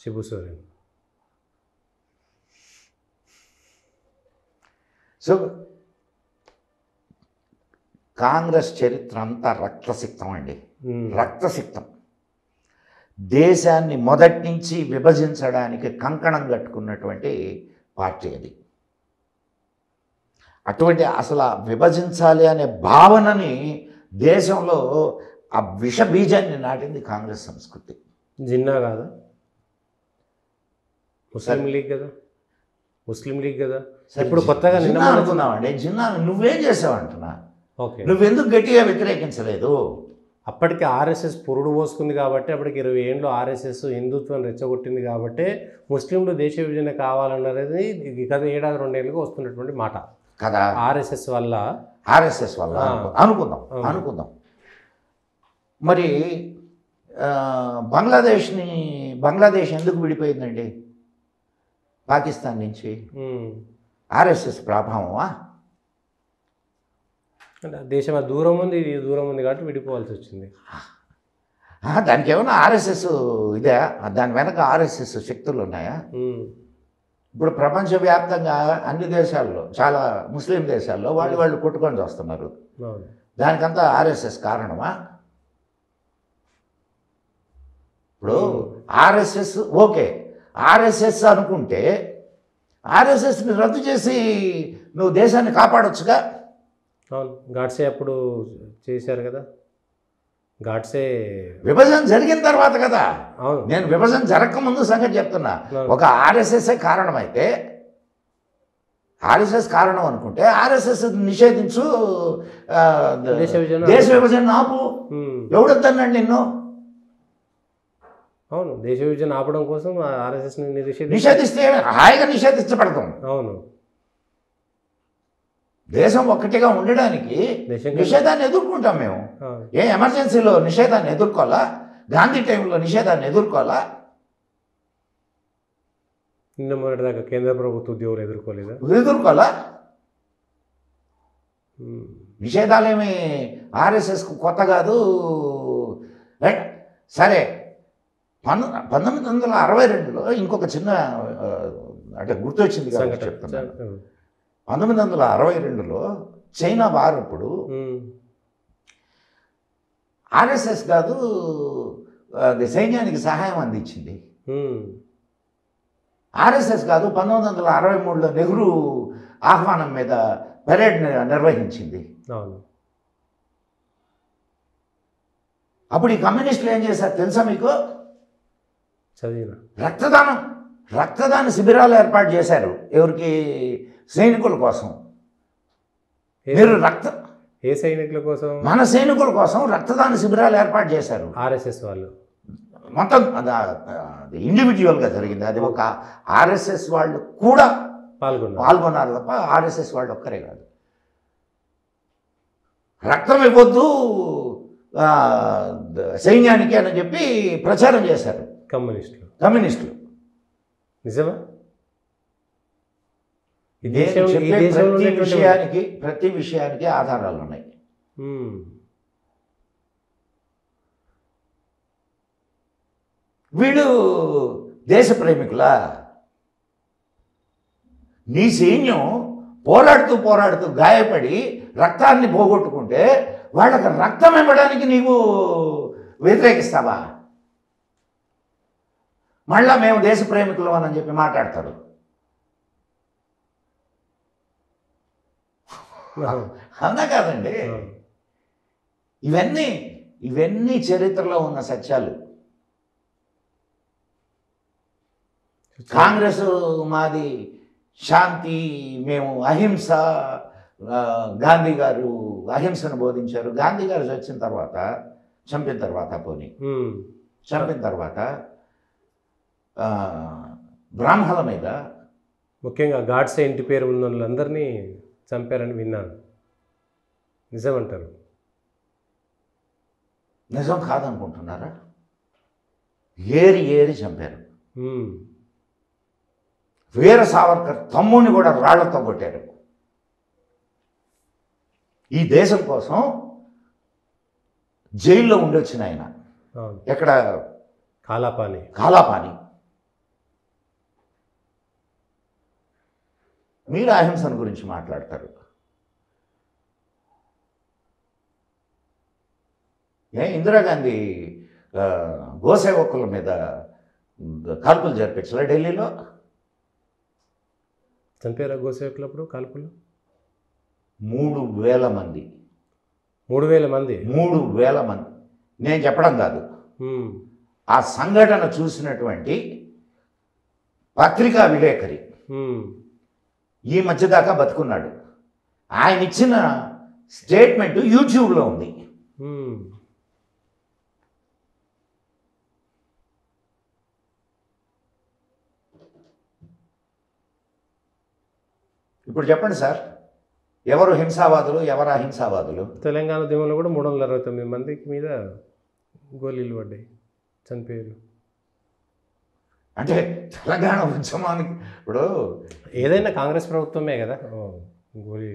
Shibu Soren. So Congress చరిత్ర అంతా రక్తసిక్తం అండి, రక్తసిక్తం. దేశాన్ని మొదటి నుంచి విభజించడానికి కంకణం కట్టుకున్నటువంటి పార్టీ అది. అటువంటి అసలు విభజించాలి అనే భావనని దేశంలో ఆ విష బీజాన్ని నాటింది కాంగ్రెస్ సంస్కృతి. జిన్నా కాదా, ముస్లిం లీగ్ కదా, ముస్లిం లీగ్ కదా. ఇప్పుడు కొత్తగా నిన్న అనుకున్నామండి, జిన్నా నువ్వేం చేసావంటున్నా, ఓకే, నువ్వెందుకు గట్టిగా వ్యతిరేకించలేదు? అప్పటికి ఆర్ఎస్ఎస్ పురుడు పోసుకుంది కాబట్టి, అప్పటికి 20 ఏళ్ళు ఆర్ఎస్ఎస్ హిందుత్వం రెచ్చగొట్టింది కాబట్టి ముస్లింలు దేశ విభజన కావాలన్నది గత 7-2 ఏళ్ళుగా వస్తున్నటువంటి మాట కదా. ఆర్ఎస్ఎస్ వల్ల అనుకుందాం. మరి బంగ్లాదేశ్ ఎందుకు విడిపోయిందండి పాకిస్తాన్ నుంచి? ఆర్ఎస్ఎస్ ప్రభావమా? దేశం దూరం ఉంది, ఇది దూరం ఉంది కాబట్టి విడిపోవాల్సి వచ్చింది. దానికి ఏమైనా ఆర్ఎస్ఎస్ ఇదే, దాని వెనక ఆర్ఎస్ఎస్ శక్తులు ఉన్నాయా? ఇప్పుడు ప్రపంచవ్యాప్తంగా అన్ని దేశాల్లో, చాలా ముస్లిం దేశాల్లో వాళ్ళు కొట్టుకొని వస్తున్నారు. దానికంతా ఆర్ఎస్ఎస్ కారణమా? ఇప్పుడు ఆర్ఎస్ఎస్ ఓకే, ఆర్ఎస్ఎస్ అనుకుంటే ఆర్ఎస్ఎస్ని రద్దు చేసి నువ్వు దేశాన్ని కాపాడొచ్చుగా. అవును, గాడ్సే అప్పుడు చేశారు కదా, గాడ్సే విభజన జరిగిన తర్వాత కదా. అవును, నేను విభజన జరగకముందు సంగతి చెప్తున్నా. ఒక ఆర్ఎస్ఎస్ కారణమైతే, ఆర్ఎస్ఎస్ కారణం అనుకుంటే ఆర్ఎస్ఎస్ నిషేధించు, దేశ విభజన ఆపు. ఎవడొద్దన్నాడు నిన్ను? అవును, దేశ విభజన ఆపడం కోసం ఆర్ఎస్ఎస్ని నిషేధిస్తే హాయిగా నిషేధించబడతాం. అవును, దేశం ఒక్కటిగా ఉండడానికి నిషేధాన్ని ఎదుర్కొంటాం మేము. ఏ ఎమర్జెన్సీలో నిషేధాన్ని ఎదుర్కోవాలా? గాంధీ టైంలో నిషేధాన్ని ఎదుర్కోవాలా? నిన్న మొన్నటిదాకా కేంద్ర ప్రభుత్వ ఉద్యోగులు ఎదుర్కోవాలా? నిషేధాలేమి ఆర్ఎస్ఎస్కు కొత్త కాదు. సరే, 1962లో ఇంకొక చిన్న అంటే గుర్తొచ్చింది కాబట్టి చెప్తున్నాను. 1962లో చైనా వార్ అప్పుడు ఆర్ఎస్ఎస్ కాదు సైన్యానికి సహాయం అందించింది. ఆర్ఎస్ఎస్ కాదు 1963లో నెహ్రూ ఆహ్వానం మీద పెరేడ్ నిర్వహించింది. అప్పుడు ఈ కమ్యూనిస్టులు ఏం చేశారు తెలుసా మీకు? రక్తదాన శిబిరాలు ఏర్పాటు చేశారు. ఎవరికి? సైనికుల కోసం. మీరు ఏ సైనికుల కోసం? మన సైనికుల కోసం రక్తదాన శిబిరాలు ఏర్పాటు చేశారు ఆర్ఎస్ఎస్ వాళ్ళు. మొత్తం ఇండివిజువల్గా జరిగింది. అది ఒక ఆర్ఎస్ఎస్ వాళ్ళు కూడా పాల్గొన్నారు తప్ప ఆర్ఎస్ఎస్ వాళ్ళు ఒక్కరే కాదు. రక్తం ఇవ్వద్దు సైన్యానికి అని చెప్పి ప్రచారం చేశారు కమ్యూనిస్టులు. నిజమా? ప్రతి విషయానికి ఆధారాలు ఉన్నాయి. వీడు దేశ ప్రేమికులా? నీ సైన్యం పోరాడుతూ గాయపడి రక్తాన్ని పోగొట్టుకుంటే వాళ్ళకి రక్తం ఇవ్వడానికి నీవు వ్యతిరేకిస్తావా? మళ్ళా మేము దేశ ప్రేమికులు అని చెప్పి మాట్లాడతారు. అవునా కాదండి? ఇవన్నీ చరిత్రలో ఉన్న సత్యాలు. కాంగ్రెస్ మాది శాంతి, మేము అహింస. గాంధీ గారు అహింసను బోధించారు. గాంధీ గారు చంపిన తర్వాత బ్రాహ్మణుల మీద, ముఖ్యంగా గాడ్సే ఇంటి పేరు ఉన్న వాళ్ళందరినీ చంపారని విన్నాను. నిజమంటారు? నిజం కాదనుకుంటున్నారా? ఏరి చంపారు. వీర సావర్కర్ తమ్ముని కూడా రాళ్లతో కొట్టారు. ఈ దేశం కోసం జైల్లో ఉండొచ్చిన ఆయన. ఎక్కడ? కాలాపాని. మీరు అహింసను గురించి మాట్లాడతారు. ఇందిరాగాంధీ గోసేవకుల మీద కాల్పులు జరిపించలే ఢిల్లీలో? చనిపోయారా గోసేవకులప్పుడు కాల్పులు? 3,000 మంది. 3,000 మంది? 3,000 మంది. నేను చెప్పడం కాదు, ఆ సంఘటన చూసినటువంటి పత్రికా విలేకరి ఈ మధ్య దాకా బతుకున్నాడు. ఆయన ఇచ్చిన స్టేట్మెంట్ యూట్యూబ్లో ఉంది. ఇప్పుడు చెప్పండి సార్, ఎవరు హింసావాదులు, ఎవరు అహింసావాదులు? తెలంగాణ ఉద్యమంలో కూడా 369 మందికి మీద గోళీలు పడ్డాయి, చనిపోయారు. అంటే తెలంగాణ ఉద్యమానికి ఇప్పుడు ఏదైనా కాంగ్రెస్ ప్రభుత్వమే కదా గోళీ